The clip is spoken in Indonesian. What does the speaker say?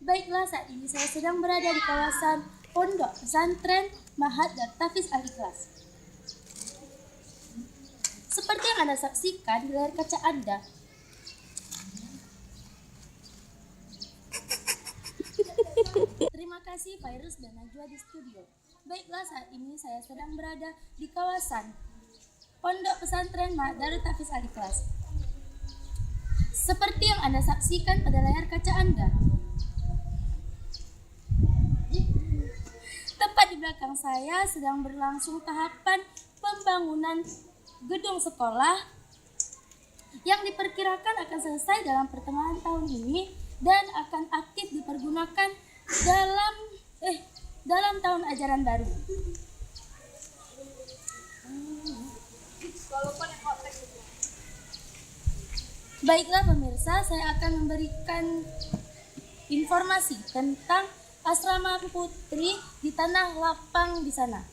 Baiklah, saat ini saya sedang berada di kawasan Pondok Pesantren Mahat dan Tafiz Al-Ikhlas. Seperti yang Anda saksikan di layar kaca Anda, terima kasih Fairuz dan Najwa di studio. Baiklah, saat ini saya sedang berada di kawasan Pondok Pesantren Mahat Darut Tafiz Al-Ikhlas. Seperti yang Anda saksikan pada layar kaca Anda, tepat di belakang saya sedang berlangsung tahapan pembangunan gedung sekolah yang diperkirakan akan selesai dalam pertengahan tahun ini dan akan aktif dipergunakan dalam tahun ajaran baru. Baiklah pemirsa, saya akan memberikan informasi tentang asrama putri di Tanah Lapang di sana.